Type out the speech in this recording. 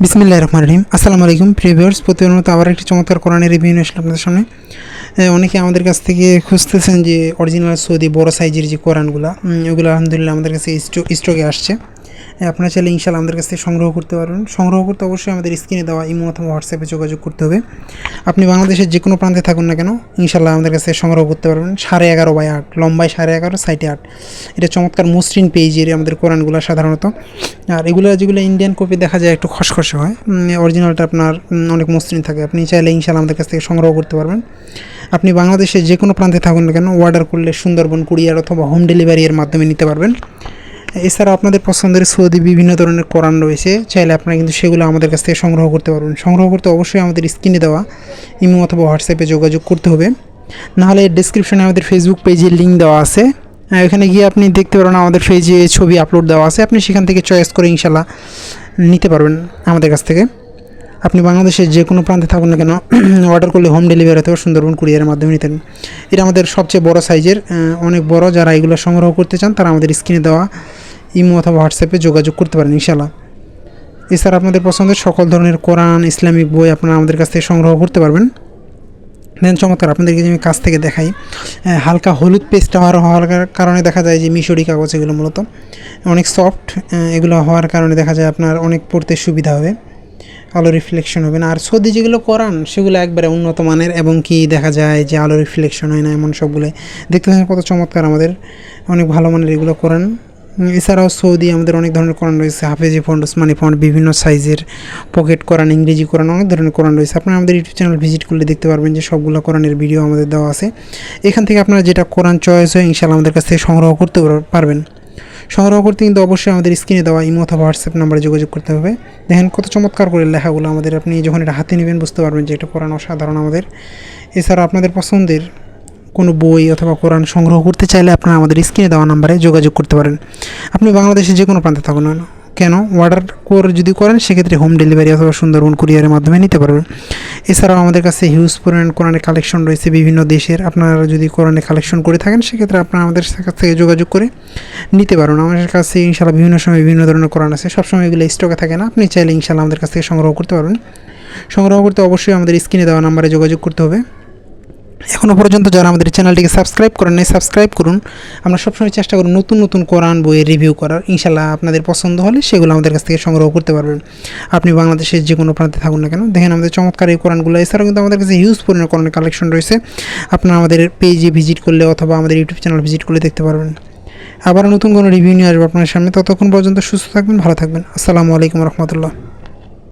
বিসমিল্লাহির রহমানির রহিম। আসসালামু আলাইকুম প্রিয় ভিউয়ার্স, প্রতিদিনের মতো আবার একটি চমৎকার কোরআনের রিভিউ নিয়ে আসলাম আপনাদের সামনে। অনেকে আমাদের কাছ থেকে খুঁজতেছেন যে অরিজিনাল সৌদি বড় সাইজের যে কোরআনগুলো, ওগুলো আলহামদুলিল্লাহ আমাদের কাছে স্টকে আসছে। আপনারা চাইলে ইনশাআল্লাহ আমাদের কাছ থেকে সংগ্রহ করতে পারবেন। সংগ্রহ করতে অবশ্যই আমাদের স্ক্রিনে দেওয়া ইমো অথবা হোয়াটসঅ্যাপে যোগাযোগ করতে হবে। আপনি বাংলাদেশের যে কোনো প্রান্তে থাকুন না কেন, ইনশাআল্লাহ আমাদের কাছে সংগ্রহ করতে পারবেন। 11.5 বাই 8 লম্বায় 11.5 সাইডে 8। এটা চমৎকার মসৃণ পেজের আমাদের কোরআনগুলো সাধারণত। আর এগুলো যেগুলো ইন্ডিয়ান কপি দেখা যায় একটু খসখসে হয়, অরিজিনালটা আপনার অনেক মসৃণ থাকে। আপনি চাইলে ইনশাআল্লাহ আমাদের কাছ থেকে সংগ্রহ করতে পারবেন। আপনি বাংলাদেশের যে কোনো প্রান্তে থাকুন না কেন, অর্ডার করলে সুন্দরবন কুরিয়ার অথবা হোম ডেলিভারি এর মাধ্যমে নিতে পারবেন। এছাড়া আপনাদের পছন্দের সৌদি বিভিন্ন ধরনের কোরআন রয়েছে, চাইলে আপনারা কিন্তু সেগুলো আমাদের কাছ থেকে সংগ্রহ করতে পারবেন। সংগ্রহ করতে অবশ্যই আমাদের স্ক্রিনে দেওয়া ইমো অথবা হোয়াটসঅ্যাপে যোগাযোগ করতে হবে। নাহলে ডেসক্রিপশনে আমাদের ফেসবুক পেজের লিঙ্ক দেওয়া আছে, ওখানে গিয়ে আপনি দেখতে পারবেন আমাদের পেজে ছবি আপলোড দেওয়া আছে। আপনি সেখান থেকে চয়েস করে ইনশাল্লাহ নিতে পারবেন আমাদের কাছ থেকে। আপনি বাংলাদেশের যে কোনো প্রান্তে থাকুন না কেন, অর্ডার করলে হোম ডেলিভারি অথবা সুন্দরবন কুরিয়ারের মাধ্যমে নিতেন। এটা আমাদের সবচেয়ে বড় সাইজের, অনেক বড়। যারা এগুলো সংগ্রহ করতে চান তারা আমাদের স্ক্রিনে দেওয়া ইমো অথবা হোয়াটসঅ্যাপে যোগাযোগ করতে পারেন ইনশাল্লাহ। এছাড়া আপনাদের পছন্দের সকল ধরনের কোরআন, ইসলামিক বই আপনারা আমাদের কাছ থেকে সংগ্রহ করতে পারবেন। দেন চমৎকার আপনাদেরকে যে আমি কাছ থেকে দেখাই, হালকা হলুদ পেস্ট হওয়ার কারণে দেখা যায় যে মিশরি কাগজ, এগুলো মূলত অনেক সফট। এগুলো হওয়ার কারণে দেখা যায় আপনার অনেক পড়তে সুবিধা হবে, আলো রিফ্লেকশন হবে না। আর সৌদি যেগুলো কোরআন সেগুলো একবারে উন্নত মানের, এবং কি দেখা যায় যে আলো রিফ্লেকশন হয় না, এমন সবগুলো দেখতে পাচ্ছেন কত চমৎকার আমাদের অনেক ভালো মানের এগুলো কোরআন। এছাড়াও সৌদি আমাদের অনেক ধরনের কোরআন রয়েছে, হাফেজি ফন্ট, ওসমানি ফন্ট, বিভিন্ন সাইজের পকেট কোরআন, ইংরেজি কোরআন, অনেক ধরনের কোরআন রয়েছে। আপনারা আমাদের ইউটিউব চ্যানেল ভিজিট করলে দেখতে পারবেন যে সবগুলো কোরআনের ভিডিও আমাদের দেওয়া আছে। এখান থেকে আপনারা যেটা কোরআন চয়েস হয় ইনশাআল্লাহ আমাদের কাছ থেকে সংগ্রহ করতে পারবেন। সংগ্রহ করতে কিন্তু অবশ্যই আমাদের স্ক্রিনে দেওয়া ইমো অথবা হোয়াটসঅ্যাপ নাম্বারে যোগাযোগ করতে হবে। দেখেন কত চমৎকার করে লেখাগুলো আমাদের, আপনি যখন এটা হাতে নেবেন বুঝতে পারবেন যে এটা কোরআন অসাধারণ আমাদের। এছাড়া আপনাদের পছন্দের কোনো বই অথবা কোরআন সংগ্রহ করতে চাইলে আপনারা আমাদের স্ক্রিনে দেওয়া নাম্বারে যোগাযোগ করতে পারেন। আপনি বাংলাদেশের যে কোনো প্রান্তে থাকুন না কেন, অর্ডার করে যদি করেন সেক্ষেত্রে হোম ডেলিভারি অথবা সুন্দরবন কুরিয়ারের মাধ্যমে নিতে পারবেন। এছাড়াও আমাদের কাছে হিউজ পরিমাণ কোরআনের কালেকশন রয়েছে বিভিন্ন দেশের। আপনারা যদি কোরআনের কালেকশন করে থাকেন সেক্ষেত্রে আপনারা আমাদের কাছ থেকে যোগাযোগ করে নিতে পারবেন। আমাদের কাছে ইনশাআল্লাহ বিভিন্ন সময় বিভিন্ন ধরনের কোরআন আছে, সবসময় এগুলো স্টকে থাকে না। আপনি চাইলে ইনশাআল্লাহ আমাদের কাছ থেকে সংগ্রহ করতে পারবেন। সংগ্রহ করতে অবশ্যই আমাদের স্ক্রিনে দেওয়া নাম্বারে যোগাযোগ করতে হবে। এখনও পর্যন্ত যারা আমাদের চ্যানেলটিকে সাবস্ক্রাইব করেন নাই, সাবস্ক্রাইব করুন। আমরা সবসময় চেষ্টা করি নতুন নতুন কোরআন বইয়ের রিভিউ করার। ইনশাআল্লাহ আপনাদের পছন্দ হলে সেগুলো আমাদের কাছ থেকে সংগ্রহ করতে পারবেন। আপনি বাংলাদেশের যে কোনো প্রান্তে থাকুন না কেন, দেখেন আমাদের চমৎকার এই কোরআনগুলো। এছাড়াও কিন্তু আমাদের কাছে হিউজ পরিমাণ কোরআনের কালেকশন রয়েছে। আপনারা আমাদের পেজে ভিজিট করলে অথবা আমাদের ইউটিউব চ্যানেল ভিজিট করলে দেখতে পারবেন। আবার নতুন কোনো রিভিউ নিয়ে আসবো আপনার সামনে। ততক্ষণ পর্যন্ত সুস্থ থাকবেন, ভালো থাকবেন। আসসালামু আলাইকুম রহমতুল্লাহ।